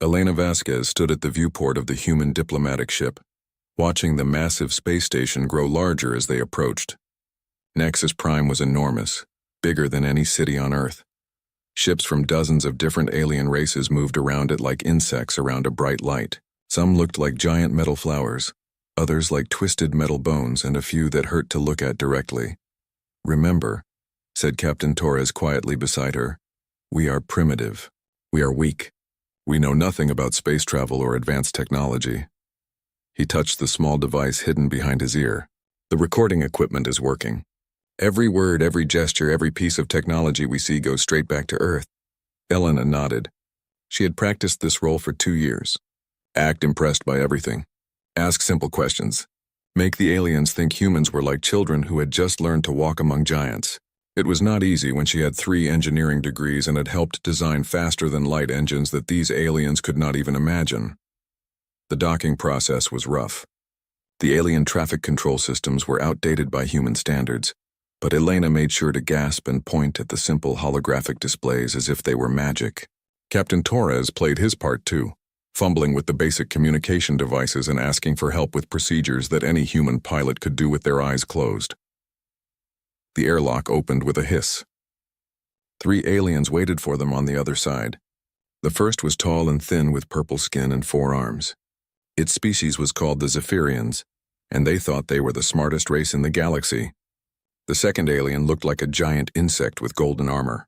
Elena Vasquez stood at the viewport of the human diplomatic ship, watching the massive space station grow larger as they approached. Nexus Prime was enormous, bigger than any city on Earth. Ships from dozens of different alien races moved around it like insects around a bright light. Some looked like giant metal flowers, others like twisted metal bones, and a few that hurt to look at directly. "Remember," said Captain Torres quietly beside her, "we are primitive. We are weak. We know nothing about space travel or advanced technology." He touched the small device hidden behind his ear. "The recording equipment is working. Every word, every gesture, every piece of technology we see goes straight back to Earth." Elena nodded. She had practiced this role for 2 years. Act impressed by everything. Ask simple questions. Make the aliens think humans were like children who had just learned to walk among giants. It was not easy when she had 3 engineering degrees and had helped design faster-than-light engines that these aliens could not even imagine. The docking process was rough. The alien traffic control systems were outdated by human standards, but Elena made sure to gasp and point at the simple holographic displays as if they were magic. Captain Torres played his part too, fumbling with the basic communication devices and asking for help with procedures that any human pilot could do with their eyes closed. The airlock opened with a hiss. 3 aliens waited for them on the other side. The first was tall and thin with purple skin and 4 arms. Its species was called the Zephyrians, and they thought they were the smartest race in the galaxy. The second alien looked like a giant insect with golden armor.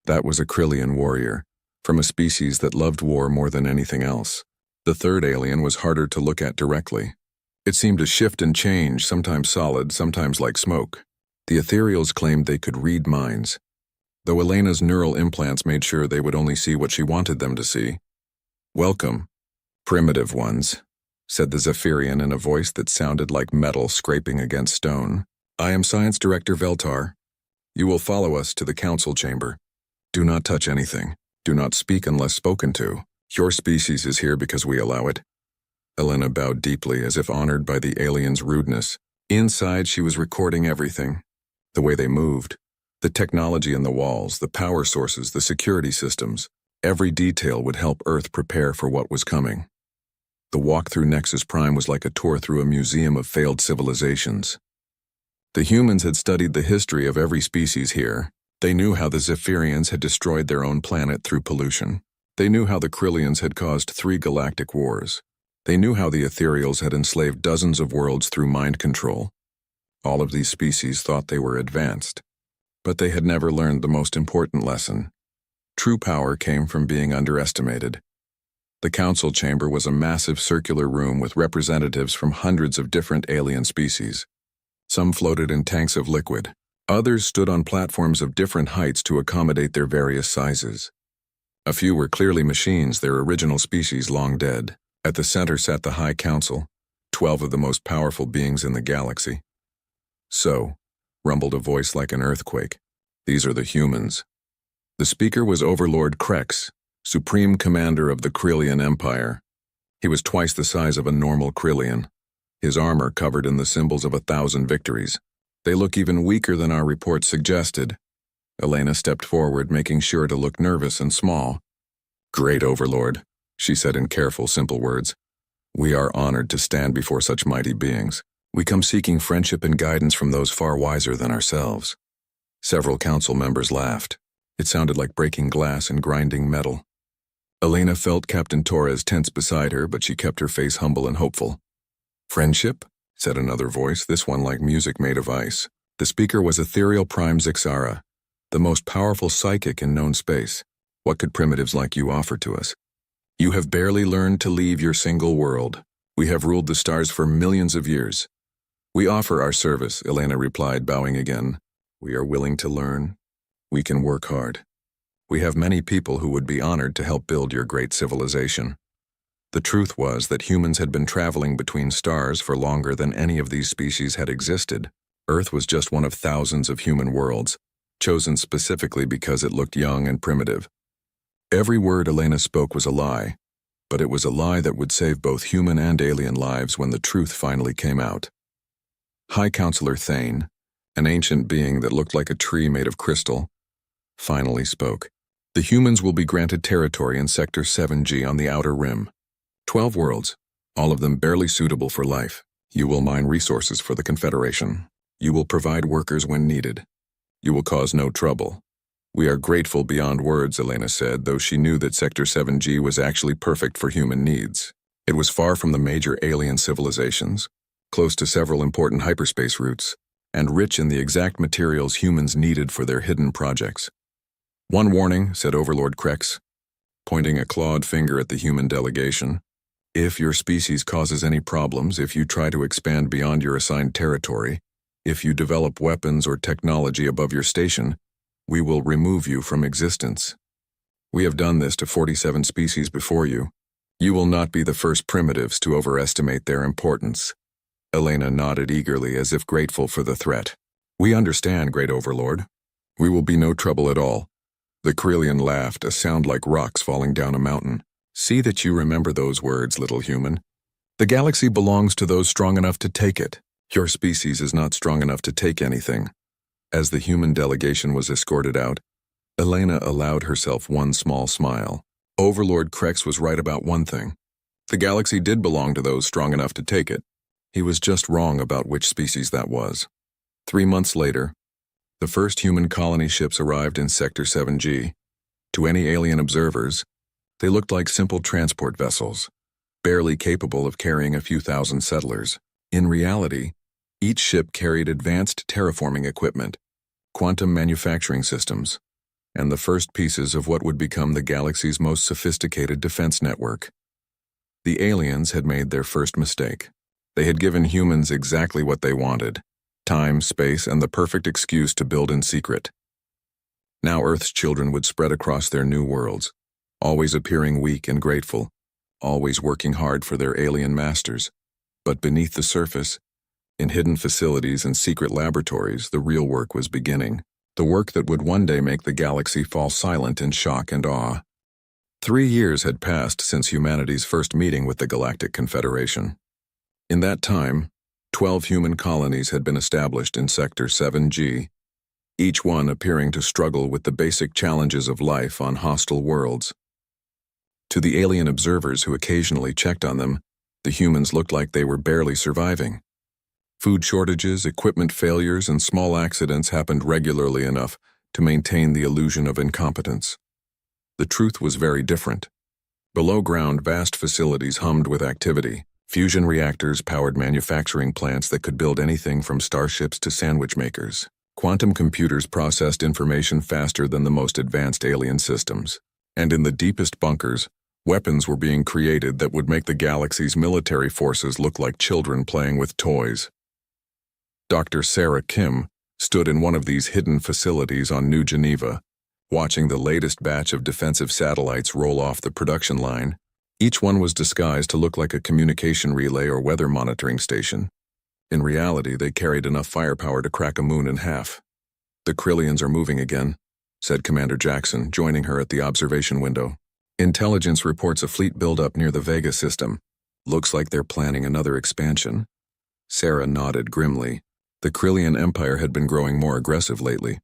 That was a Krillian warrior, from a species that loved war more than anything else. The third alien was harder to look at directly. It seemed to shift and change, sometimes solid, sometimes like smoke. The ethereals claimed they could read minds, though Elena's neural implants made sure they would only see what she wanted them to see. "Welcome, primitive ones," said the Zephyrian in a voice that sounded like metal scraping against stone. "I am Science Director Veltar. You will follow us to the council chamber. Do not touch anything. Do not speak unless spoken to. Your species is here because we allow it." Elena bowed deeply, as if honored by the alien's rudeness. Inside, she was recording everything. The way they moved, the technology in the walls, the power sources, the security systems. Every detail would help Earth prepare for what was coming. The walk through Nexus Prime was like a tour through a museum of failed civilizations. The humans had studied the history of every species here. They knew how the Zephyrians had destroyed their own planet through pollution. They knew how the Krillians had caused 3 galactic wars. They knew how the ethereals had enslaved dozens of worlds through mind control. All of these species thought they were advanced, but they had never learned the most important lesson. True power came from being underestimated. The council chamber was a massive circular room with representatives from hundreds of different alien species. Some floated in tanks of liquid. Others stood on platforms of different heights to accommodate their various sizes. A few were clearly machines, their original species long dead. At the center sat the High Council, 12 of the most powerful beings in the galaxy. "So," rumbled a voice like an earthquake, "these are the humans." The speaker was Overlord Krex, Supreme Commander of the Krillian Empire. He was twice the size of a normal Krillian, his armor covered in the symbols of 1,000 victories. "They look even weaker than our reports suggested." Elena stepped forward, making sure to look nervous and small. "Great Overlord," she said in careful, simple words. "We are honored to stand before such mighty beings. We come seeking friendship and guidance from those far wiser than ourselves." Several council members laughed. It sounded like breaking glass and grinding metal. Elena felt Captain Torres tense beside her, but she kept her face humble and hopeful. "Friendship?" said another voice, this one like music made of ice. The speaker was Ethereal Prime Zixara, the most powerful psychic in known space. "What could primitives like you offer to us? You have barely learned to leave your single world. We have ruled the stars for millions of years." "We offer our service," Elena replied, bowing again. "We are willing to learn. We can work hard. We have many people who would be honored to help build your great civilization." The truth was that humans had been traveling between stars for longer than any of these species had existed. Earth was just one of thousands of human worlds, chosen specifically because it looked young and primitive. Every word Elena spoke was a lie, but it was a lie that would save both human and alien lives when the truth finally came out. High Counselor Thane, an ancient being that looked like a tree made of crystal, finally spoke. The humans will be granted territory in Sector 7G on the Outer Rim. 12 worlds, all of them barely suitable for life. You will mine resources for the Confederation. You will provide workers when needed. You will cause no trouble. We are grateful beyond words, Elena said, though she knew that Sector 7G was actually perfect for human needs. It was far from the major alien civilizations, close to several important hyperspace routes, and rich in the exact materials humans needed for their hidden projects. One warning, said Overlord Krex, pointing a clawed finger at the human delegation. If your species causes any problems, if you try to expand beyond your assigned territory, if you develop weapons or technology above your station, we will remove you from existence. We have done this to 47 species before you. You will not be the first primitives to overestimate their importance. Elena nodded eagerly as if grateful for the threat. We understand, Great Overlord. We will be no trouble at all. The Corellian laughed, a sound like rocks falling down a mountain. See that you remember those words, little human. The galaxy belongs to those strong enough to take it. Your species is not strong enough to take anything. As the human delegation was escorted out, Elena allowed herself one small smile. Overlord Krex was right about one thing. The galaxy did belong to those strong enough to take it. He was just wrong about which species that was. 3 months later, the first human colony ships arrived in Sector 7G. To any alien observers, they looked like simple transport vessels, barely capable of carrying a few thousand settlers. In reality, each ship carried advanced terraforming equipment, quantum manufacturing systems, and the first pieces of what would become the galaxy's most sophisticated defense network. The aliens had made their first mistake. They had given humans exactly what they wanted: time, space, and the perfect excuse to build in secret. Now Earth's children would spread across their new worlds, always appearing weak and grateful, always working hard for their alien masters. But beneath the surface, in hidden facilities and secret laboratories, the real work was beginning. The work that would one day make the galaxy fall silent in shock and awe. 3 years had passed since humanity's first meeting with the Galactic Confederation. In that time, 12 human colonies had been established in Sector 7G, each one appearing to struggle with the basic challenges of life on hostile worlds. To the alien observers who occasionally checked on them, the humans looked like they were barely surviving. Food shortages, equipment failures, and small accidents happened regularly enough to maintain the illusion of incompetence. The truth was very different. Below ground, vast facilities hummed with activity. Fusion reactors powered manufacturing plants that could build anything from starships to sandwich makers. Quantum computers processed information faster than the most advanced alien systems. And in the deepest bunkers, weapons were being created that would make the galaxy's military forces look like children playing with toys. Dr. Sarah Kim stood in one of these hidden facilities on New Geneva, watching the latest batch of defensive satellites roll off the production line. Each one was disguised to look like a communication relay or weather monitoring station. In reality, they carried enough firepower to crack a moon in half. The Corellians are moving again, said Commander Jackson, joining her at the observation window. Intelligence reports a fleet buildup near the Vega system. Looks like they're planning another expansion. Sarah nodded grimly. The Corellian Empire had been growing more aggressive lately.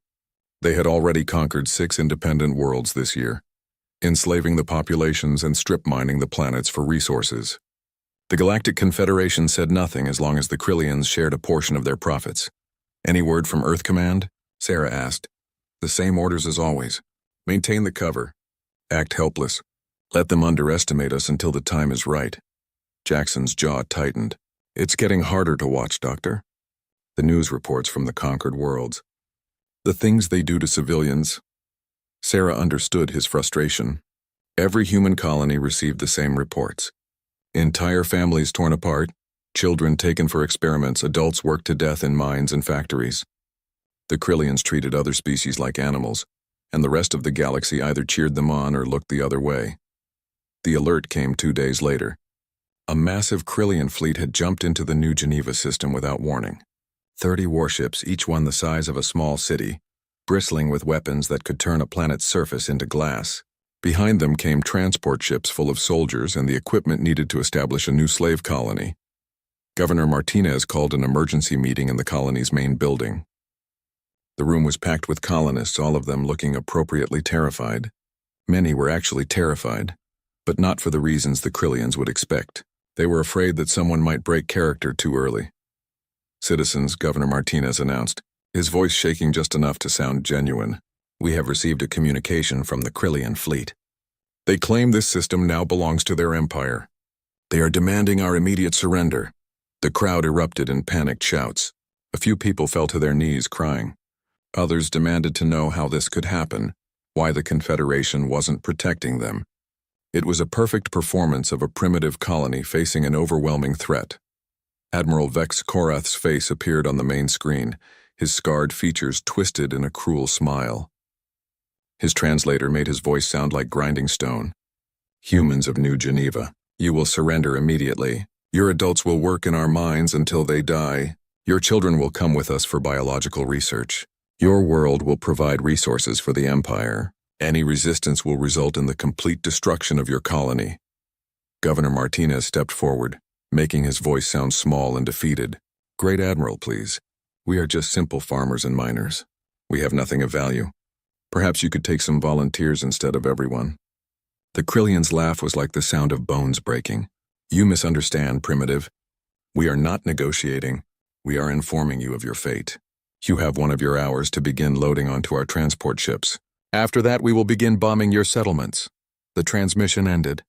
They had already conquered 6 independent worlds this year, enslaving the populations and strip mining the planets for resources. The Galactic Confederation said nothing as long as the Corellians shared a portion of their profits. Any word from Earth Command? Sarah asked. The same orders as always. Maintain the cover. Act helpless. Let them underestimate us until the time is right. Jackson's jaw tightened. It's getting harder to watch, Doctor. The news reports from the conquered worlds. The things they do to civilians. Sarah understood his frustration. Every human colony received the same reports. Entire families torn apart, children taken for experiments, adults worked to death in mines and factories. The Corellians treated other species like animals, and the rest of the galaxy either cheered them on or looked the other way. The alert came 2 days later. A massive Corellian fleet had jumped into the New Geneva system without warning. 30 warships, each one the size of a small city, bristling with weapons that could turn a planet's surface into glass. Behind them came transport ships full of soldiers and the equipment needed to establish a new slave colony. Governor Martinez called an emergency meeting in the colony's main building. The room was packed with colonists, all of them looking appropriately terrified. Many were actually terrified, but not for the reasons the Krillians would expect. They were afraid that someone might break character too early. "Citizens," Governor Martinez announced, his voice shaking just enough to sound genuine, "we have received a communication from the Krillian fleet. They claim this system now belongs to their empire. They are demanding our immediate surrender." The crowd erupted in panicked shouts. A few people fell to their knees crying. Others demanded to know how this could happen, why the Confederation wasn't protecting them. It was a perfect performance of a primitive colony facing an overwhelming threat. Admiral Vex Korath's face appeared on the main screen, his scarred features twisted in a cruel smile. His translator made his voice sound like grinding stone. "Humans of New Geneva, you will surrender immediately. Your adults will work in our mines until they die. Your children will come with us for biological research. Your world will provide resources for the Empire. Any resistance will result in the complete destruction of your colony." Governor Martinez stepped forward, making his voice sound small and defeated. "Great Admiral, please. We are just simple farmers and miners. We have nothing of value. Perhaps you could take some volunteers instead of everyone." The Krillian's laugh was like the sound of bones breaking. "You misunderstand, Primitive. We are not negotiating. We are informing you of your fate. You have one of your hours to begin loading onto our transport ships. After that, we will begin bombing your settlements." The transmission ended.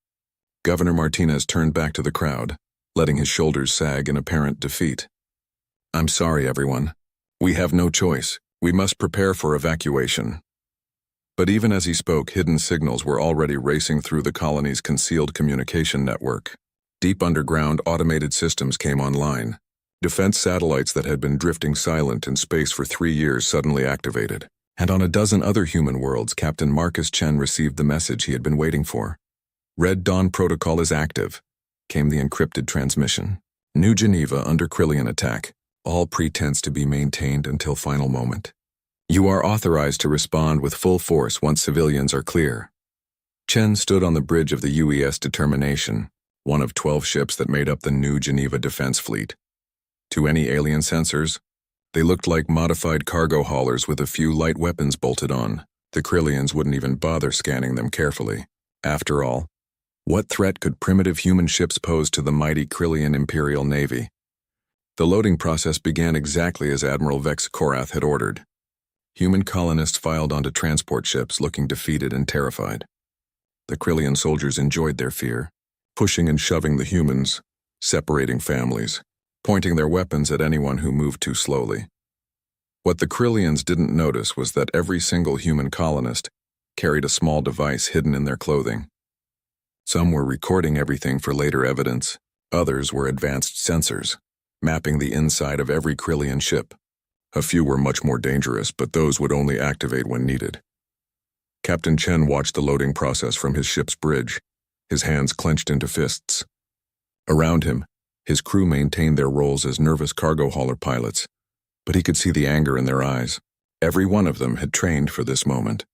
Governor Martinez turned back to the crowd, letting his shoulders sag in apparent defeat. "I'm sorry, everyone. We have no choice. We must prepare for evacuation." But even as he spoke, hidden signals were already racing through the colony's concealed communication network. Deep underground automated systems came online. Defense satellites that had been drifting silent in space for 3 years suddenly activated. And on a dozen other human worlds, Captain Marcus Chen received the message he had been waiting for. "Red Dawn Protocol is active," came the encrypted transmission. "New Geneva under Krillian attack. All pretense to be maintained until final moment. You are authorized to respond with full force once civilians are clear." Chen stood on the bridge of the UES Determination, one of 12 ships that made up the New Geneva Defense Fleet. To any alien sensors, they looked like modified cargo haulers with a few light weapons bolted on. The Krillians wouldn't even bother scanning them carefully. After all, what threat could primitive human ships pose to the mighty Krillian Imperial Navy? The loading process began exactly as Admiral Vex Korath had ordered. Human colonists filed onto transport ships looking defeated and terrified. The Krillian soldiers enjoyed their fear, pushing and shoving the humans, separating families, pointing their weapons at anyone who moved too slowly. What the Krillians didn't notice was that every single human colonist carried a small device hidden in their clothing. Some were recording everything for later evidence. Others were advanced sensors, mapping the inside of every Krillian ship. A few were much more dangerous, but those would only activate when needed. Captain Chen watched the loading process from his ship's bridge, his hands clenched into fists. Around him, his crew maintained their roles as nervous cargo hauler pilots, but he could see the anger in their eyes. Every one of them had trained for this moment.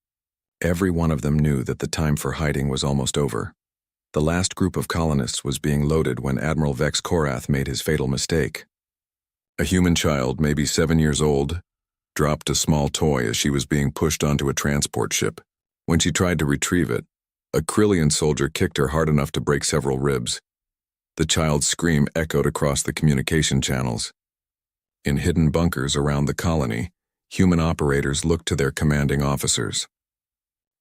Every one of them knew that the time for hiding was almost over. The last group of colonists was being loaded when Admiral Vex Korath made his fatal mistake. A human child, maybe 7 years old, dropped a small toy as she was being pushed onto a transport ship. When she tried to retrieve it, a Krillian soldier kicked her hard enough to break several ribs. The child's scream echoed across the communication channels. In hidden bunkers around the colony, human operators looked to their commanding officers.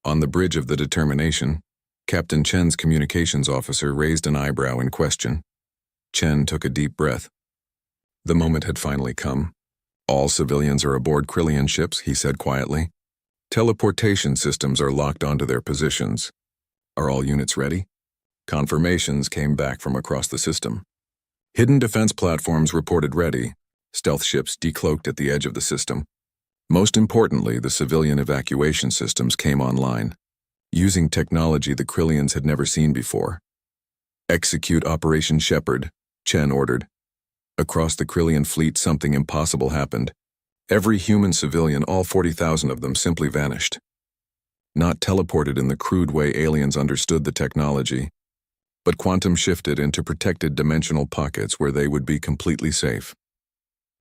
On the bridge of the Determination, Captain Chen's communications officer raised an eyebrow in question. Chen took a deep breath. The moment had finally come. "All civilians are aboard Krillian ships," he said quietly. "Teleportation systems are locked onto their positions. Are all units ready?" Confirmations came back from across the system. Hidden defense platforms reported ready, stealth ships decloaked at the edge of the system. Most importantly, the civilian evacuation systems came online, using technology the Krillians had never seen before. "Execute Operation Shepherd," Chen ordered. Across the Krillian fleet, something impossible happened. Every human civilian, all 40,000 of them, simply vanished. Not teleported in the crude way aliens understood the technology, but quantum shifted into protected dimensional pockets where they would be completely safe.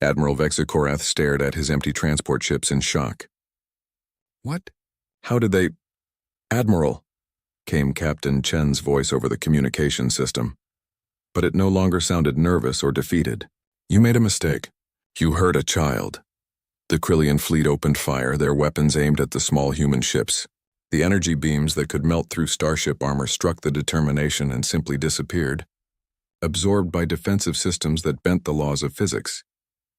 Admiral Vex Korath stared at his empty transport ships in shock. "What? How did they—" "Admiral," came Captain Chen's voice over the communication system. But it no longer sounded nervous or defeated. You made a mistake. You hurt a child. The Krillian fleet opened fire, their weapons aimed at the small human ships. The energy beams that could melt through starship armor struck the Determination and simply disappeared, absorbed by defensive systems that bent the laws of physics.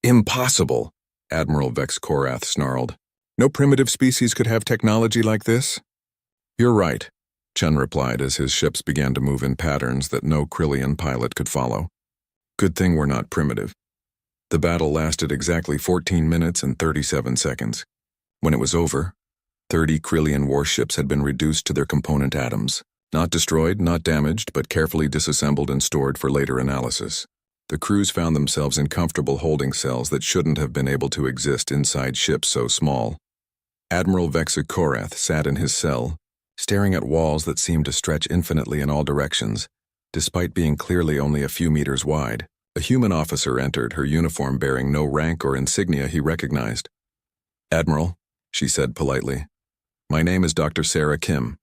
Impossible, Admiral Vex Korath snarled. No primitive species could have technology like this? You're right, Chen replied as his ships began to move in patterns that no Krillian pilot could follow. Good thing we're not primitive. The battle lasted exactly 14 minutes and 37 seconds. When it was over, 30 Krillian warships had been reduced to their component atoms. Not destroyed, not damaged, but carefully disassembled and stored for later analysis. The crews found themselves in comfortable holding cells that shouldn't have been able to exist inside ships so small. Admiral Vexa Korath sat in his cell, staring at walls that seemed to stretch infinitely in all directions, despite being clearly only a few meters wide. A human officer entered, her uniform bearing no rank or insignia he recognized. Admiral, she said politely, my name is Dr. Sarah Kim.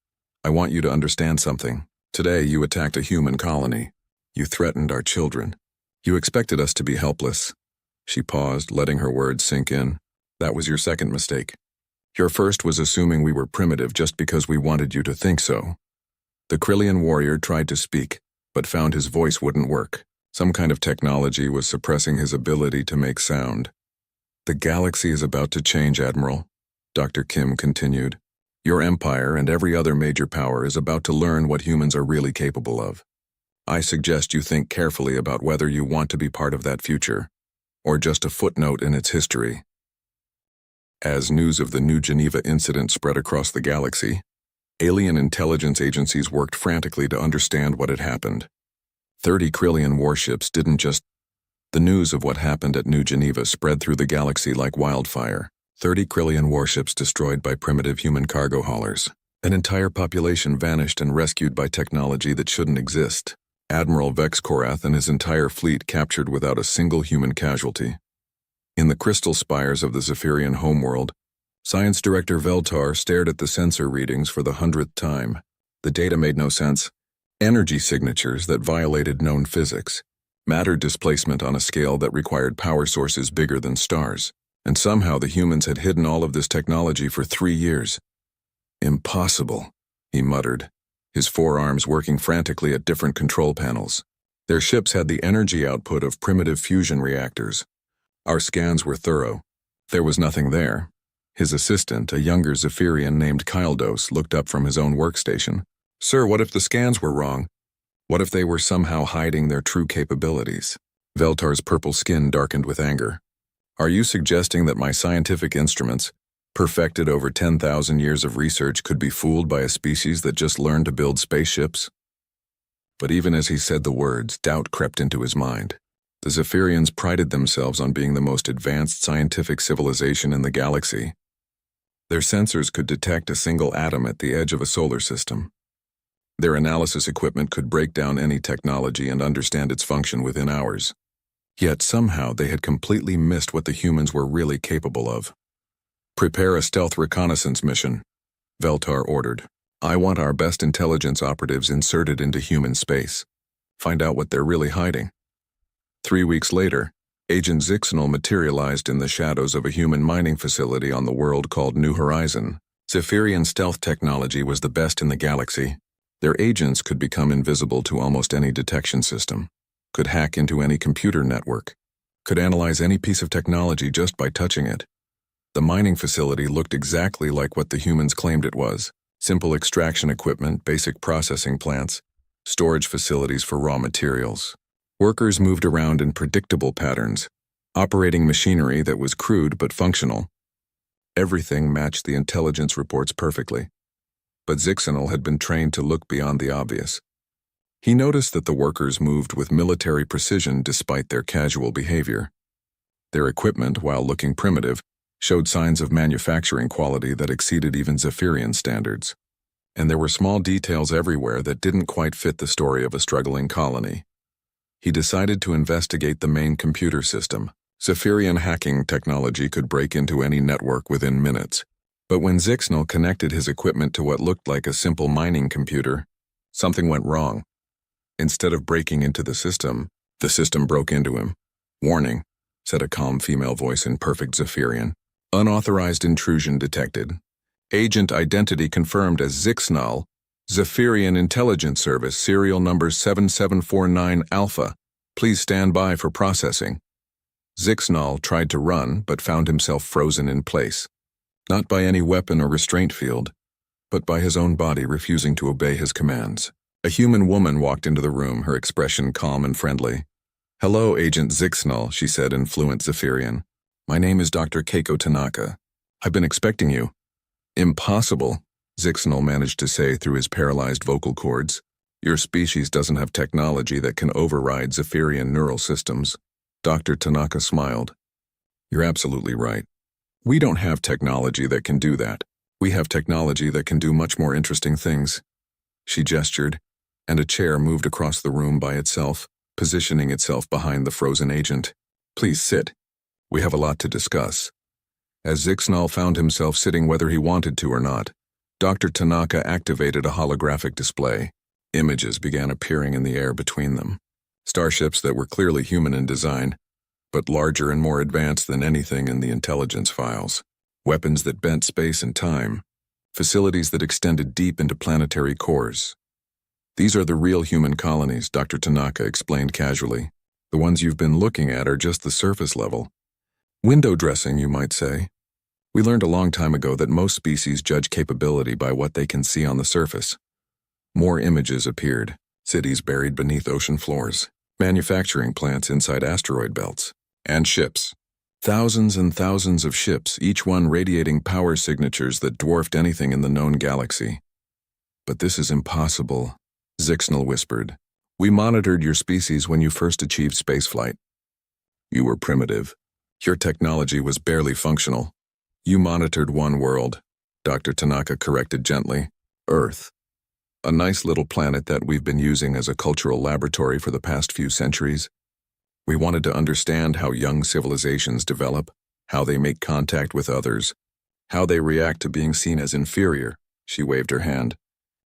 I want you to understand something. Today you attacked a human colony. You threatened our children. You expected us to be helpless. She paused, letting her words sink in. That was your second mistake. Your first was assuming we were primitive just because we wanted you to think so. The Krillian warrior tried to speak, but found his voice wouldn't work. Some kind of technology was suppressing his ability to make sound. The galaxy is about to change, Admiral, Dr. Kim continued. Your empire and every other major power is about to learn what humans are really capable of. I suggest you think carefully about whether you want to be part of that future, or just a footnote in its history. As news of the New Geneva incident spread across the galaxy, alien intelligence agencies worked frantically to understand what had happened. 30 Krillian warships didn't just... The news of what happened at New Geneva spread through the galaxy like wildfire. 30 Krillian warships destroyed by primitive human cargo haulers. An entire population vanished and rescued by technology that shouldn't exist. Admiral Vex Korath and his entire fleet captured without a single human casualty. In the crystal spires of the Zephyrian homeworld, Science Director Veltar stared at the sensor readings for the 100th time. The data made no sense. Energy signatures that violated known physics. Matter displacement on a scale that required power sources bigger than stars. And somehow the humans had hidden all of this technology for 3 years. Impossible, he muttered, his forearms working frantically at different control panels. Their ships had the energy output of primitive fusion reactors. Our scans were thorough. There was nothing there. His assistant, a younger Zephyrian named Kyldos, looked up from his own workstation. Sir, what if the scans were wrong? What if they were somehow hiding their true capabilities? Veltar's purple skin darkened with anger. Are you suggesting that my scientific instruments, perfected over 10,000 years of research, could be fooled by a species that just learned to build spaceships? But even as he said the words, doubt crept into his mind. The Zephyrians prided themselves on being the most advanced scientific civilization in the galaxy. Their sensors could detect a single atom at the edge of a solar system. Their analysis equipment could break down any technology and understand its function within hours. Yet somehow they had completely missed what the humans were really capable of. Prepare a stealth reconnaissance mission, Veltar ordered. I want our best intelligence operatives inserted into human space. Find out what they're really hiding. 3 weeks later, Agent Zixnal materialized in the shadows of a human mining facility on the world called New Horizon. Zephyrian stealth technology was the best in the galaxy. Their agents could become invisible to almost any detection system, could hack into any computer network, could analyze any piece of technology just by touching it. The mining facility looked exactly like what the humans claimed it was. Simple extraction equipment, basic processing plants, storage facilities for raw materials. Workers moved around in predictable patterns, operating machinery that was crude but functional. Everything matched the intelligence reports perfectly. But Zixnal had been trained to look beyond the obvious. He noticed that the workers moved with military precision despite their casual behavior. Their equipment, while looking primitive, showed signs of manufacturing quality that exceeded even Zephyrian standards. And there were small details everywhere that didn't quite fit the story of a struggling colony. He decided to investigate the main computer system. Zephyrian hacking technology could break into any network within minutes. But when Zixnal connected his equipment to what looked like a simple mining computer, something went wrong. Instead of breaking into the system broke into him. "Warning," said a calm female voice in perfect Zephyrian. "Unauthorized intrusion detected. Agent identity confirmed as Zixnal, Zephyrian Intelligence Service, serial number 7749 Alpha. Please stand by for processing." Zixnal tried to run, but found himself frozen in place. Not by any weapon or restraint field, but by his own body refusing to obey his commands. A human woman walked into the room, her expression calm and friendly. "Hello, Agent Zixnal," she said in fluent Zephyrian. "My name is Dr. Keiko Tanaka. I've been expecting you." "Impossible," Zixnal managed to say through his paralyzed vocal cords. "Your species doesn't have technology that can override Zephyrian neural systems." Dr. Tanaka smiled. "You're absolutely right. We don't have technology that can do that. We have technology that can do much more interesting things." She gestured, and a chair moved across the room by itself, positioning itself behind the frozen agent. "Please sit. We have a lot to discuss." As Zixnal found himself sitting whether he wanted to or not, Dr. Tanaka activated a holographic display. Images began appearing in the air between them. Starships that were clearly human in design, but larger and more advanced than anything in the intelligence files. Weapons that bent space and time. Facilities that extended deep into planetary cores. "These are the real human colonies," Dr. Tanaka explained casually. "The ones you've been looking at are just the surface level. Window dressing, you might say. We learned a long time ago that most species judge capability by what they can see on the surface." More images appeared. Cities buried beneath ocean floors. Manufacturing plants inside asteroid belts. And ships. Thousands and thousands of ships, each one radiating power signatures that dwarfed anything in the known galaxy. "But this is impossible," Zixnal whispered. "We monitored your species when you first achieved spaceflight. You were primitive. Your technology was barely functional. You monitored one world," Dr. Tanaka corrected gently. "Earth. A nice little planet that we've been using as a cultural laboratory for the past few centuries. We wanted to understand how young civilizations develop, how they make contact with others, how they react to being seen as inferior." She waved her hand,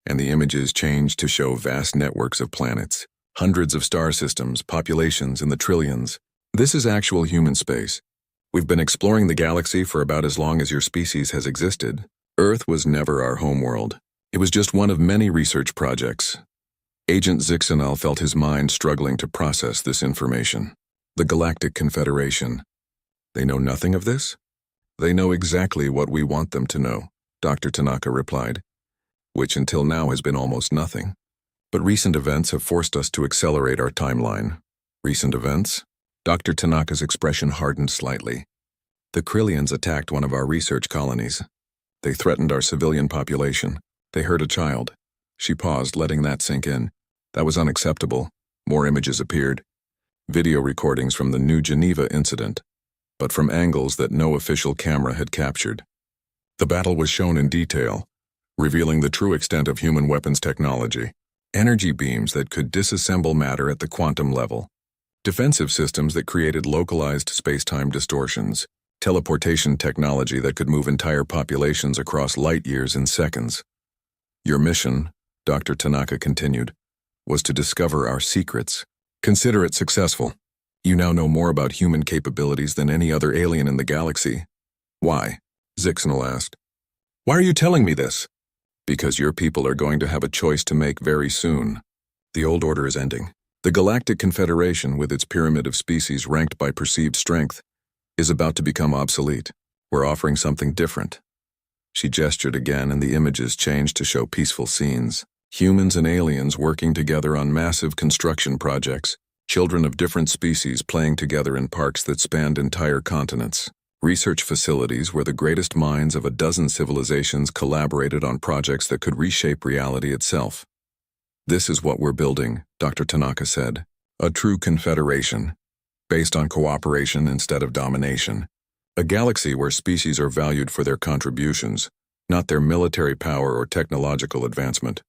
and the images changed to show vast networks of planets, hundreds of star systems, populations in the trillions. "This is actual human space. We've been exploring the galaxy for about as long as your species has existed. Earth was never our homeworld. It was just one of many research projects." Agent Zixnal felt his mind struggling to process this information. The Galactic Confederation. They know nothing of this? "They know exactly what we want them to know," Dr. Tanaka replied, "which until now has been almost nothing. But recent events have forced us to accelerate our timeline." "Recent events?" Dr. Tanaka's expression hardened slightly. "The Krillians attacked one of our research colonies. They threatened our civilian population. They hurt a child." She paused, letting that sink in. "That was unacceptable." More images appeared. Video recordings from the New Geneva incident, but from angles that no official camera had captured. The battle was shown in detail, revealing the true extent of human weapons technology. Energy beams that could disassemble matter at the quantum level. Defensive systems that created localized space-time distortions. Teleportation technology that could move entire populations across light years in seconds. "Your mission," Dr. Tanaka continued, "was to discover our secrets. Consider it successful. You now know more about human capabilities than any other alien in the galaxy." "Why?" Zixnal asked. "Why are you telling me this?" "Because your people are going to have a choice to make very soon. The old order is ending. The Galactic Confederation, with its pyramid of species ranked by perceived strength, is about to become obsolete. We're offering something different." She gestured again, and the images changed to show peaceful scenes. Humans and aliens working together on massive construction projects, children of different species playing together in parks that spanned entire continents, research facilities where the greatest minds of a dozen civilizations collaborated on projects that could reshape reality itself. "This is what we're building," Dr. Tanaka said. "A true confederation, based on cooperation instead of domination. A galaxy where species are valued for their contributions, not their military power or technological advancement.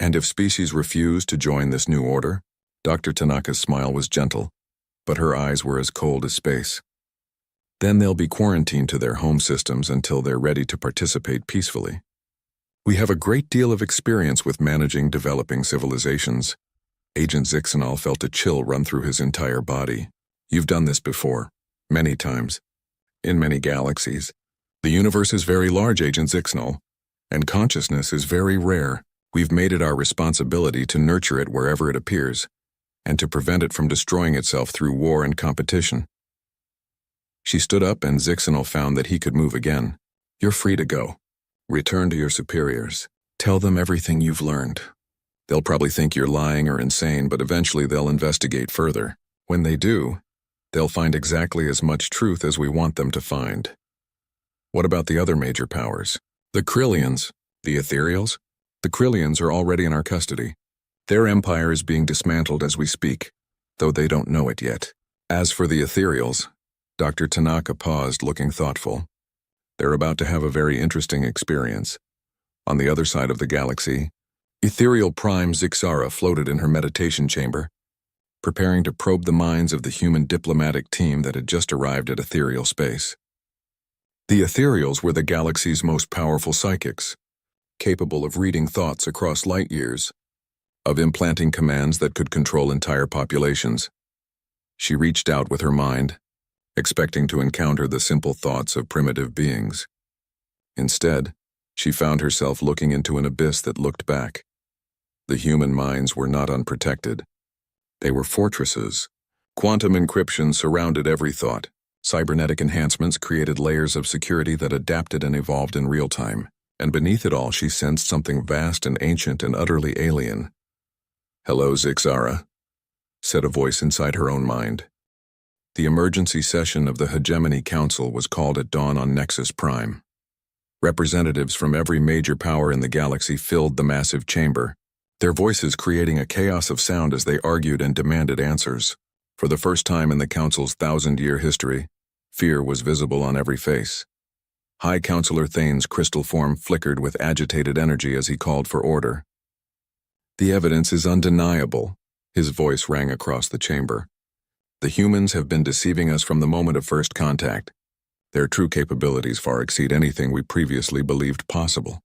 And if species refuse to join this new order," Dr. Tanaka's smile was gentle, but her eyes were as cold as space. Then they'll be quarantined to their home systems until they're ready to participate peacefully. We have a great deal of experience with managing developing civilizations. Agent Zixanal felt a chill run through his entire body. You've done this before, many times, in many galaxies. The universe is very large, Agent Zixanal, and consciousness is very rare. We've made it our responsibility to nurture it wherever it appears, and to prevent it from destroying itself through war and competition. She stood up and Zixanal found that he could move again. You're free to go. Return to your superiors. Tell them everything you've learned. They'll probably think you're lying or insane, but eventually they'll investigate further. When they do, they'll find exactly as much truth as we want them to find. What about the other major powers? The Krillians, the Ethereals? The Krillians are already in our custody. Their empire is being dismantled as we speak, though they don't know it yet. As for the Ethereals, Dr. Tanaka paused, looking thoughtful. They're about to have a very interesting experience. On the other side of the galaxy, Ethereal Prime Zixara floated in her meditation chamber, preparing to probe the minds of the human diplomatic team that had just arrived at ethereal space. The Ethereals were the galaxy's most powerful psychics, capable of reading thoughts across light years, of implanting commands that could control entire populations. She reached out with her mind, expecting to encounter the simple thoughts of primitive beings. Instead, she found herself looking into an abyss that looked back. The human minds were not unprotected. They were fortresses. Quantum encryption surrounded every thought. Cybernetic enhancements created layers of security that adapted and evolved in real time. And beneath it all, she sensed something vast and ancient and utterly alien. "Hello, Zixara," said a voice inside her own mind. The emergency session of the Hegemony Council was called at dawn on Nexus Prime. Representatives from every major power in the galaxy filled the massive chamber, their voices creating a chaos of sound as they argued and demanded answers. For the first time in the Council's 1,000-year history, fear was visible on every face. High Counselor Thane's crystal form flickered with agitated energy as he called for order. "The evidence is undeniable," his voice rang across the chamber. "The humans have been deceiving us from the moment of first contact. Their true capabilities far exceed anything we previously believed possible."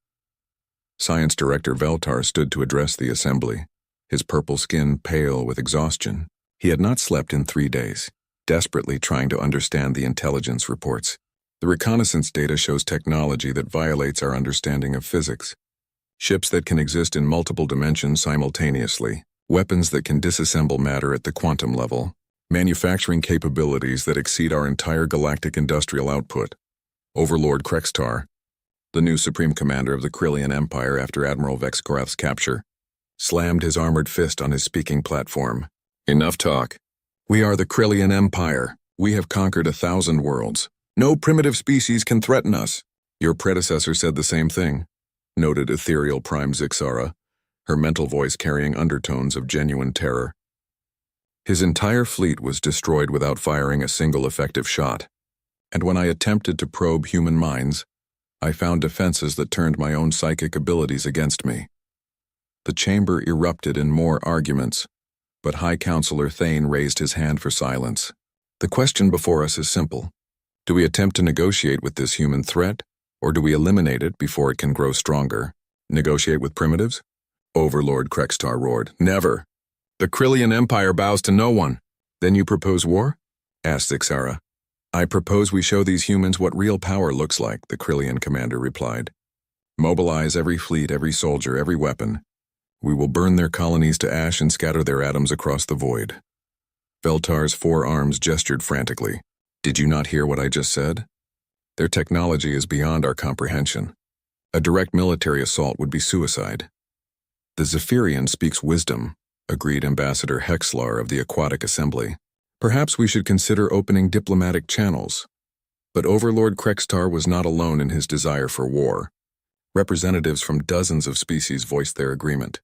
Science Director Veltar stood to address the assembly, his purple skin pale with exhaustion. He had not slept in 3 days, desperately trying to understand the intelligence reports. The reconnaissance data shows technology that violates our understanding of physics. Ships that can exist in multiple dimensions simultaneously, weapons that can disassemble matter at the quantum level, manufacturing capabilities that exceed our entire galactic industrial output. Overlord Krextar, the new Supreme Commander of the Krillian Empire after Admiral Vexkorath's capture, slammed his armored fist on his speaking platform. "Enough talk. We are the Krillian Empire. We have conquered 1,000 worlds. No primitive species can threaten us." "Your predecessor said the same thing," noted Ethereal Prime Zixara, her mental voice carrying undertones of genuine terror. "His entire fleet was destroyed without firing a single effective shot. And when I attempted to probe human minds, I found defenses that turned my own psychic abilities against me." The chamber erupted in more arguments, but High Counselor Thane raised his hand for silence. "The question before us is simple. Do we attempt to negotiate with this human threat, or do we eliminate it before it can grow stronger? Negotiate with primitives?" Overlord Krextar roared. "Never. The Krillian Empire bows to no one." "Then you propose war?" asked Zixara. "I propose we show these humans what real power looks like," the Krillian commander replied. "Mobilize every fleet, every soldier, every weapon. We will burn their colonies to ash and scatter their atoms across the void." Veltar's 4 arms gestured frantically. "Did you not hear what I just said? Their technology is beyond our comprehension. A direct military assault would be suicide." "The Zephyrian speaks wisdom," agreed Ambassador Hexlar of the Aquatic Assembly. "Perhaps we should consider opening diplomatic channels." But Overlord Krextar was not alone in his desire for war. Representatives from dozens of species voiced their agreement.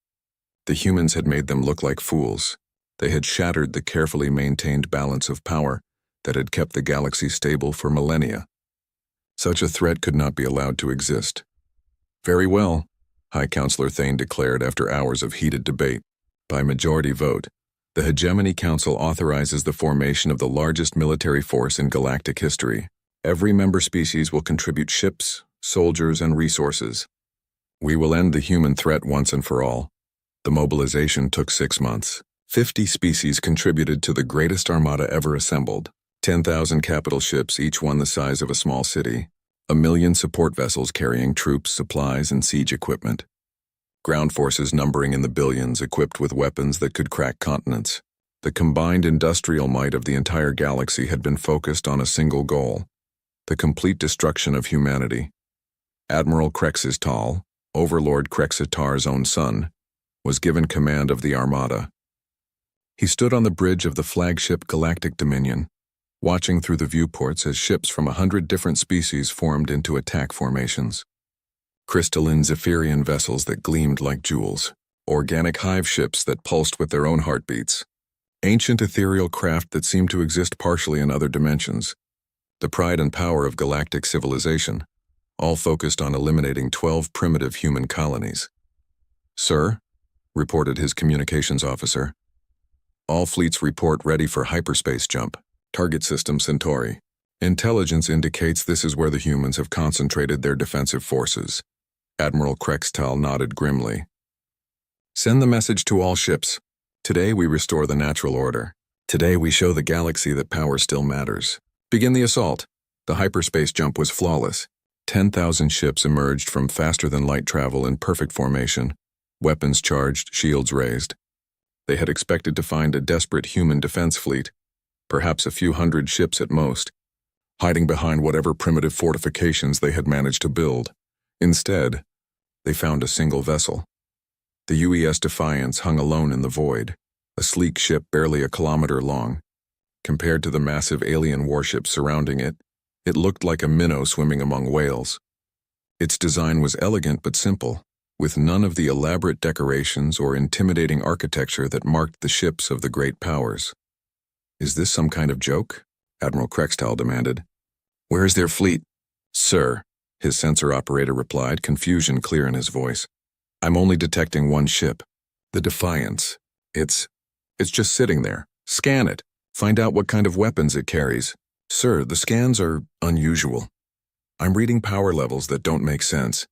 The humans had made them look like fools. They had shattered the carefully maintained balance of power that had kept the galaxy stable for millennia. Such a threat could not be allowed to exist. "Very well," High Counselor Thane declared after hours of heated debate. By majority vote, the Hegemony Council authorizes the formation of the largest military force in galactic history. Every member species will contribute ships, soldiers, and resources. We will end the human threat once and for all. The mobilization took 6 months. 50 species contributed to the greatest armada ever assembled. 10,000 capital ships, each one the size of a small city. 1 million support vessels carrying troops, supplies, and siege equipment. Ground forces numbering in the billions, equipped with weapons that could crack continents. The combined industrial might of the entire galaxy had been focused on a single goal: the complete destruction of humanity. Admiral Krexistal, Overlord Krexitar's own son, was given command of the armada. He stood on the bridge of the flagship Galactic Dominion, watching through the viewports as ships from 100 different species formed into attack formations. Crystalline Zephyrian vessels that gleamed like jewels, organic hive ships that pulsed with their own heartbeats, ancient ethereal craft that seemed to exist partially in other dimensions, the pride and power of galactic civilization, all focused on eliminating 12 primitive human colonies. "Sir," reported his communications officer, "all fleets report ready for hyperspace jump. Target system Centauri. Intelligence indicates this is where the humans have concentrated their defensive forces." Admiral Krextal nodded grimly. "Send the message to all ships. Today we restore the natural order. Today we show the galaxy that power still matters. Begin the assault." The hyperspace jump was flawless. 10,000 ships emerged from faster-than-light travel in perfect formation, weapons charged, shields raised. They had expected to find a desperate human defense fleet, perhaps a few hundred ships at most, hiding behind whatever primitive fortifications they had managed to build. Instead, they found a single vessel. The UES Defiance hung alone in the void, a sleek ship barely a kilometer long. Compared to the massive alien warships surrounding it, it looked like a minnow swimming among whales. Its design was elegant but simple, with none of the elaborate decorations or intimidating architecture that marked the ships of the great powers. "Is this some kind of joke?" Admiral Krextal demanded. "Where is their fleet?" "Sir," his sensor operator replied, confusion clear in his voice. "I'm only detecting one ship. The Defiance. It's just sitting there. Scan it. Find out what kind of weapons it carries." "Sir, the scans are unusual. I'm reading power levels that don't make sense.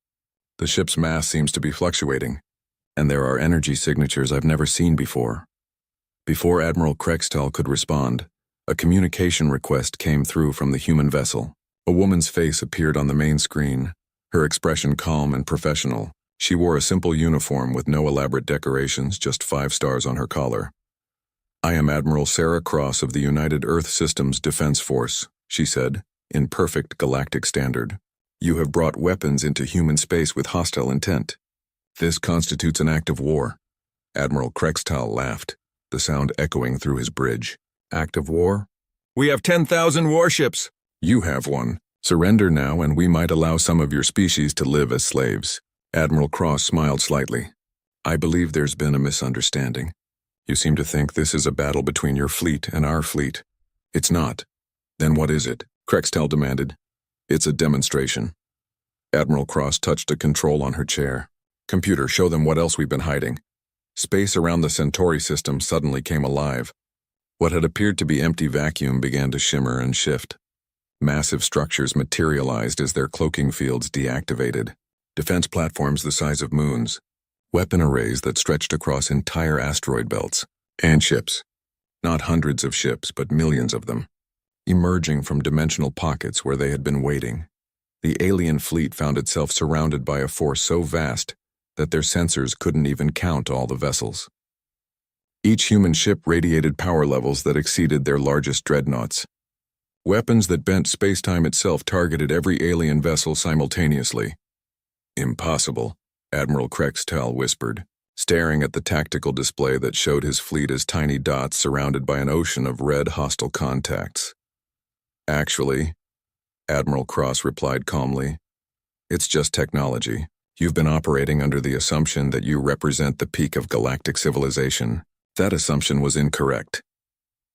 The ship's mass seems to be fluctuating, and there are energy signatures I've never seen before." Before Admiral Krextal could respond, a communication request came through from the human vessel. A woman's face appeared on the main screen, her expression calm and professional. She wore a simple uniform with no elaborate decorations, just 5 stars on her collar. "I am Admiral Sarah Cross of the United Earth Systems Defense Force," she said, in perfect galactic standard. "You have brought weapons into human space with hostile intent. This constitutes an act of war." Admiral Krextal laughed, the sound echoing through his bridge. "Act of war? We have 10,000 warships. You have one. Surrender now and we might allow some of your species to live as slaves." Admiral Cross smiled slightly. "I believe there's been a misunderstanding. You seem to think this is a battle between your fleet and our fleet. It's not." "Then what is it?" Krextal demanded. "It's a demonstration." Admiral Cross touched a control on her chair. "Computer, show them what else we've been hiding." Space around the Centauri system suddenly came alive. What had appeared to be empty vacuum began to shimmer and shift. Massive structures materialized as their cloaking fields deactivated. Defense platforms the size of moons. Weapon arrays that stretched across entire asteroid belts. And ships. Not hundreds of ships, but millions of them. Emerging from dimensional pockets where they had been waiting. The alien fleet found itself surrounded by a force so vast that their sensors couldn't even count all the vessels. Each human ship radiated power levels that exceeded their largest dreadnoughts. Weapons that bent space-time itself targeted every alien vessel simultaneously. "Impossible," Admiral Krextal whispered, staring at the tactical display that showed his fleet as tiny dots surrounded by an ocean of red hostile contacts. "Actually," Admiral Cross replied calmly, "it's just technology. You've been operating under the assumption that you represent the peak of galactic civilization. That assumption was incorrect."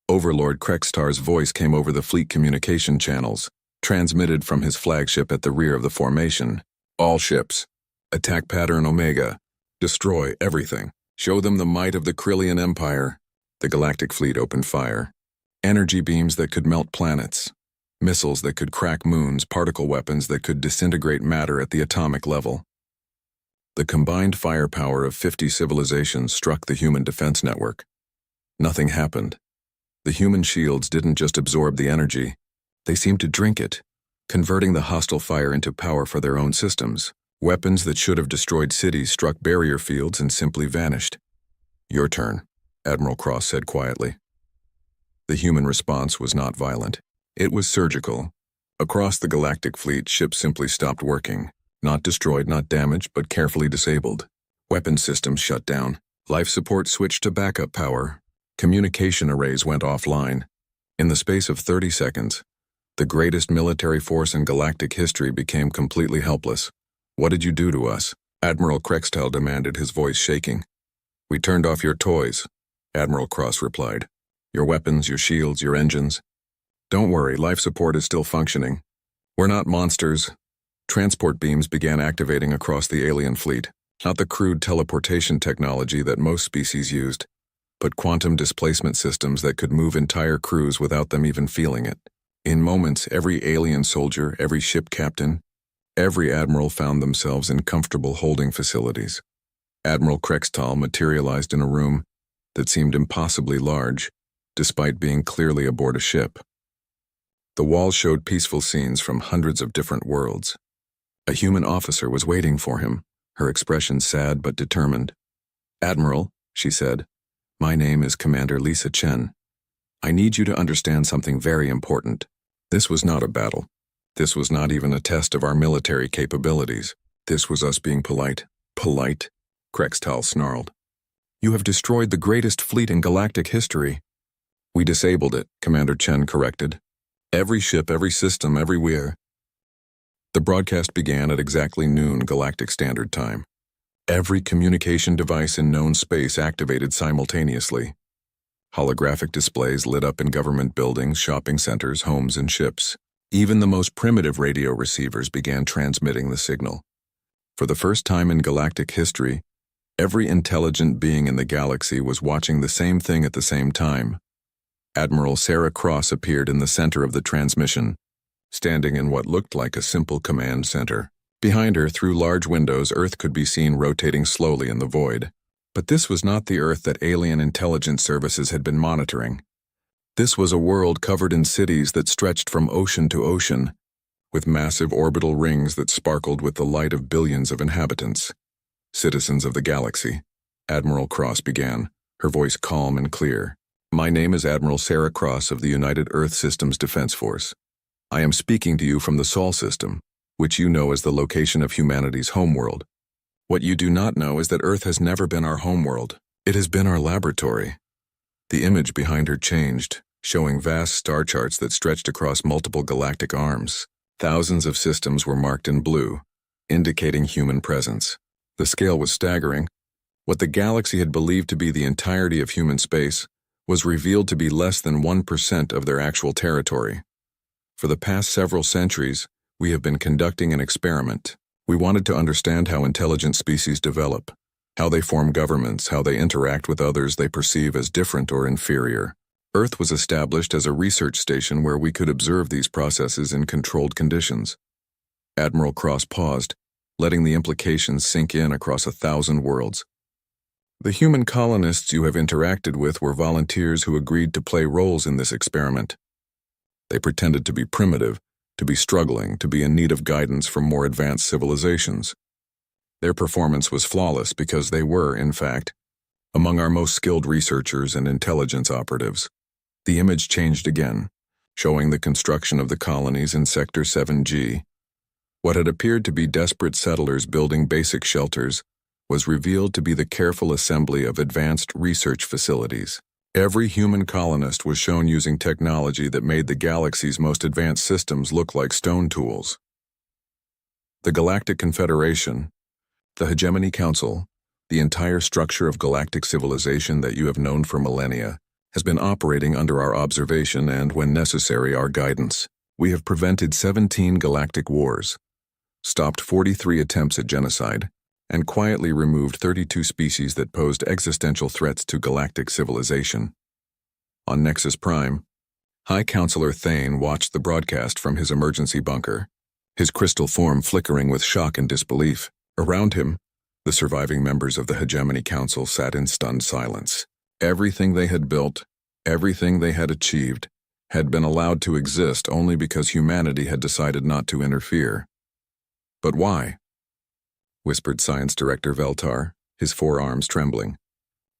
Overlord Krextar's voice came over the fleet communication channels, transmitted from his flagship at the rear of the formation. "All ships. Attack pattern Omega. Destroy everything. Show them the might of the Krillian Empire." The galactic fleet opened fire. Energy beams that could melt planets. Missiles that could crack moons, particle weapons that could disintegrate matter at the atomic level. The combined firepower of 50 civilizations struck the human defense network. Nothing happened. The human shields didn't just absorb the energy, they seemed to drink it, converting the hostile fire into power for their own systems. Weapons that should have destroyed cities struck barrier fields and simply vanished. "Your turn," Admiral Cross said quietly. The human response was not violent. It was surgical. Across the galactic fleet, ships simply stopped working. Not destroyed, not damaged, but carefully disabled. Weapon systems shut down. Life support switched to backup power. Communication arrays went offline. In the space of 30 seconds, the greatest military force in galactic history became completely helpless. "What did you do to us?" Admiral Krextel demanded, his voice shaking. "We turned off your toys," Admiral Cross replied. "Your weapons, your shields, your engines. Don't worry, life support is still functioning. We're not monsters." Transport beams began activating across the alien fleet, not the crude teleportation technology that most species used, but quantum displacement systems that could move entire crews without them even feeling it. In moments, every alien soldier, every ship captain, every admiral found themselves in comfortable holding facilities. Admiral Krextal materialized in a room that seemed impossibly large, despite being clearly aboard a ship. The walls showed peaceful scenes from hundreds of different worlds. A human officer was waiting for him, her expression sad but determined. "Admiral," she said, "my name is Commander Lisa Chen. I need you to understand something very important. This was not a battle. This was not even a test of our military capabilities. This was us being polite." "Polite?" Krextal snarled. "You have destroyed the greatest fleet in galactic history." "We disabled it," Commander Chen corrected. "Every ship, every system, everywhere." The broadcast began at exactly noon Galactic Standard Time. Every communication device in known space activated simultaneously. Holographic displays lit up in government buildings, shopping centers, homes, and ships. Even the most primitive radio receivers began transmitting the signal. For the first time in galactic history, every intelligent being in the galaxy was watching the same thing at the same time. Admiral Sarah Cross appeared in the center of the transmission, standing in what looked like a simple command center. Behind her, through large windows, Earth could be seen rotating slowly in the void. But this was not the Earth that alien intelligence services had been monitoring. This was a world covered in cities that stretched from ocean to ocean, with massive orbital rings that sparkled with the light of billions of inhabitants. "Citizens of the galaxy," Admiral Cross began, her voice calm and clear. "My name is Admiral Sarah Cross of the United Earth Systems Defense Force. I am speaking to you from the Sol system, which you know as the location of humanity's homeworld. What you do not know is that Earth has never been our homeworld. It has been our laboratory." The image behind her changed, showing vast star charts that stretched across multiple galactic arms. Thousands of systems were marked in blue, indicating human presence. The scale was staggering. What the galaxy had believed to be the entirety of human space was revealed to be less than 1% of their actual territory. For the past several centuries, we have been conducting an experiment. We wanted to understand how intelligent species develop, how they form governments, how they interact with others they perceive as different or inferior. Earth was established as a research station where we could observe these processes in controlled conditions. Admiral Cross paused, letting the implications sink in across 1,000 worlds. "The human colonists you have interacted with were volunteers who agreed to play roles in this experiment. They pretended to be primitive, to be struggling, to be in need of guidance from more advanced civilizations. Their performance was flawless because they were, in fact, among our most skilled researchers and intelligence operatives." The image changed again, showing the construction of the colonies in Sector 7G. What had appeared to be desperate settlers building basic shelters was revealed to be the careful assembly of advanced research facilities. Every human colonist was shown using technology that made the galaxy's most advanced systems look like stone tools. The Galactic Confederation, the Hegemony Council, the entire structure of galactic civilization that you have known for millennia, has been operating under our observation and, when necessary, our guidance. We have prevented 17 galactic wars, stopped 43 attempts at genocide, and quietly removed 32 species that posed existential threats to galactic civilization. On Nexus Prime, High Counselor Thane watched the broadcast from his emergency bunker, his crystal form flickering with shock and disbelief. Around him, the surviving members of the Hegemony Council sat in stunned silence. Everything they had built, everything they had achieved, had been allowed to exist only because humanity had decided not to interfere. But why? Whispered Science Director Veltar, his forearms trembling.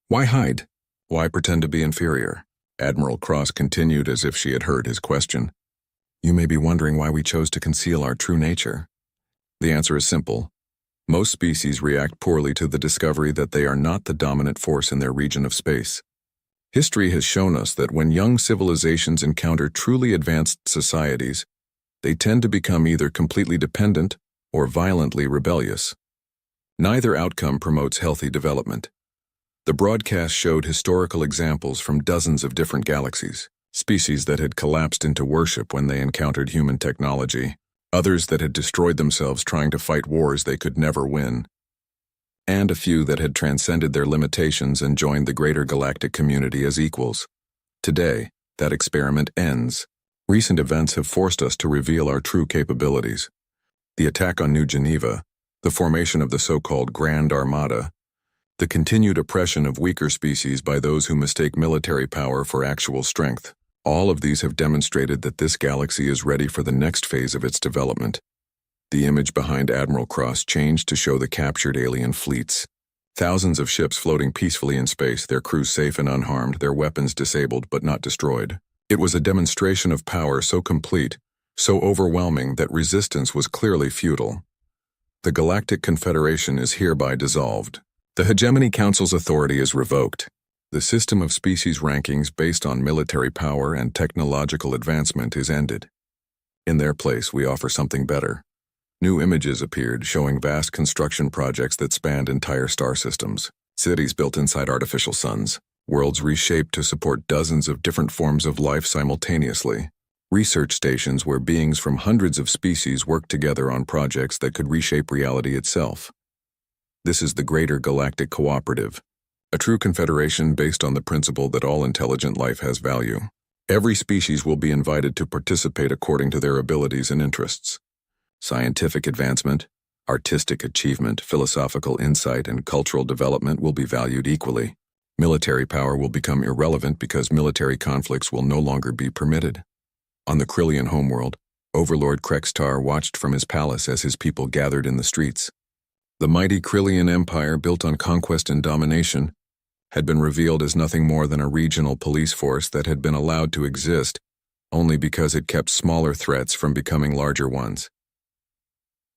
Why hide? Why pretend to be inferior? Admiral Cross continued as if she had heard his question. You may be wondering why we chose to conceal our true nature. The answer is simple. Most species react poorly to the discovery that they are not the dominant force in their region of space. History has shown us that when young civilizations encounter truly advanced societies, they tend to become either completely dependent or violently rebellious. Neither outcome promotes healthy development. The broadcast showed historical examples from dozens of different galaxies, species that had collapsed into worship when they encountered human technology, others that had destroyed themselves trying to fight wars they could never win, and a few that had transcended their limitations and joined the greater galactic community as equals. Today, that experiment ends. Recent events have forced us to reveal our true capabilities. The attack on New Geneva, the formation of the so-called Grand Armada, the continued oppression of weaker species by those who mistake military power for actual strength. All of these have demonstrated that this galaxy is ready for the next phase of its development. The image behind Admiral Cross changed to show the captured alien fleets. Thousands of ships floating peacefully in space, their crews safe and unharmed, their weapons disabled but not destroyed. It was a demonstration of power so complete, so overwhelming that resistance was clearly futile. The Galactic Confederation is hereby dissolved. The Hegemony Council's authority is revoked. The system of species rankings based on military power and technological advancement is ended. In their place, we offer something better. New images appeared showing vast construction projects that spanned entire star systems, cities built inside artificial suns, worlds reshaped to support dozens of different forms of life simultaneously, research stations where beings from hundreds of species worked together on projects that could reshape reality itself. This is the Greater Galactic Cooperative, a true confederation based on the principle that all intelligent life has value. Every species will be invited to participate according to their abilities and interests. Scientific advancement, artistic achievement, philosophical insight, and cultural development will be valued equally. Military power will become irrelevant because military conflicts will no longer be permitted. On the Krillian homeworld, Overlord Krextar watched from his palace as his people gathered in the streets. The mighty Krillian Empire, built on conquest and domination, had been revealed as nothing more than a regional police force that had been allowed to exist only because it kept smaller threats from becoming larger ones.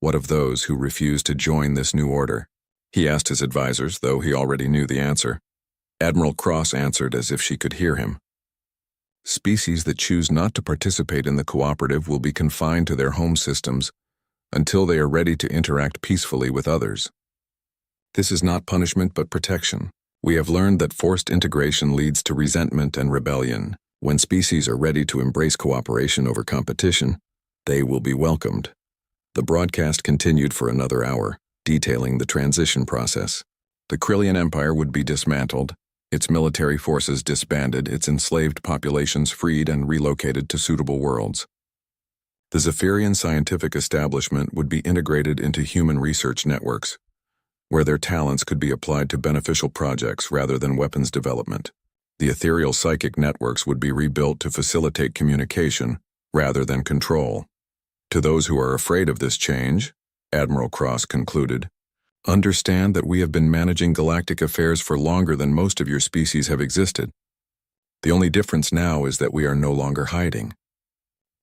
What of those who refused to join this new order? He asked his advisors, though he already knew the answer. Admiral Cross answered as if she could hear him. Species that choose not to participate in the cooperative will be confined to their home systems until they are ready to interact peacefully with others. This is not punishment but protection. We have learned that forced integration leads to resentment and rebellion. When species are ready to embrace cooperation over competition, they will be welcomed. The broadcast continued for another hour, detailing the transition process. The Krillian Empire would be dismantled, its military forces disbanded, its enslaved populations freed and relocated to suitable worlds. The Zephyrian scientific establishment would be integrated into human research networks, where their talents could be applied to beneficial projects rather than weapons development. The ethereal psychic networks would be rebuilt to facilitate communication rather than control. To those who are afraid of this change, Admiral Cross concluded, understand that we have been managing galactic affairs for longer than most of your species have existed. The only difference now is that we are no longer hiding.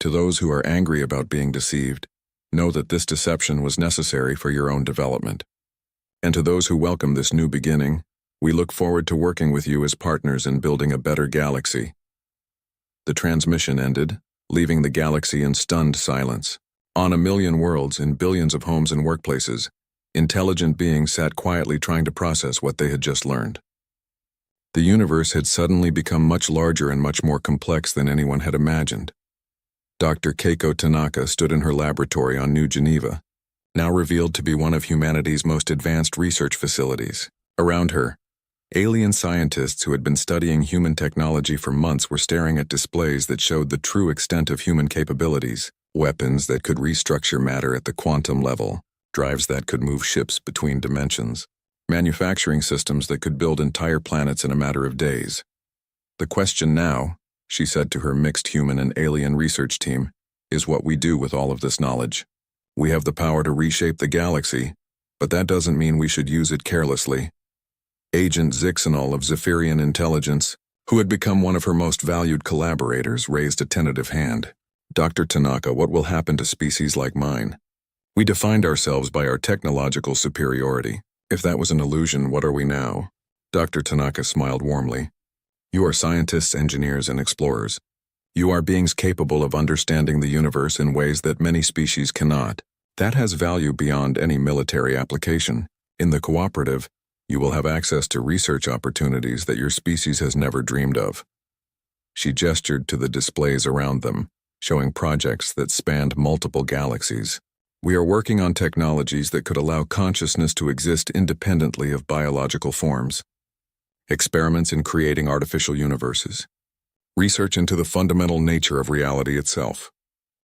To those who are angry about being deceived, know that this deception was necessary for your own development. And to those who welcome this new beginning, we look forward to working with you as partners in building a better galaxy. The transmission ended, leaving the galaxy in stunned silence. On a million worlds, in billions of homes and workplaces, intelligent beings sat quietly trying to process what they had just learned. The universe had suddenly become much larger and much more complex than anyone had imagined. Dr. Keiko Tanaka stood in her laboratory on New Geneva, now revealed to be one of humanity's most advanced research facilities. Around her, Alien scientists who had been studying human technology for months were staring at displays that showed the true extent of human capabilities. Weapons that could restructure matter at the quantum level, drives that could move ships between dimensions, manufacturing systems that could build entire planets in a matter of days. The question now, she said to her mixed human and alien research team, is what we do with all of this knowledge. We have the power to reshape the galaxy, but that doesn't mean we should use it carelessly. Agent Zixanol of Zephyrian Intelligence, who had become one of her most valued collaborators, raised a tentative hand. Dr. Tanaka, what will happen to species like mine? We defined ourselves by our technological superiority. If that was an illusion, what are we now? Dr. Tanaka smiled warmly. You are scientists, engineers, and explorers. You are beings capable of understanding the universe in ways that many species cannot. That has value beyond any military application. In the cooperative, you will have access to research opportunities that your species has never dreamed of. She gestured to the displays around them, showing projects that spanned multiple galaxies. We are working on technologies that could allow consciousness to exist independently of biological forms. Experiments in creating artificial universes. Research into the fundamental nature of reality itself.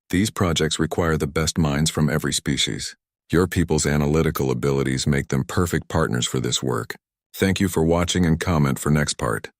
These projects require the best minds from every species. Your people's analytical abilities make them perfect partners for this work. Thank you for watching and comment for next part.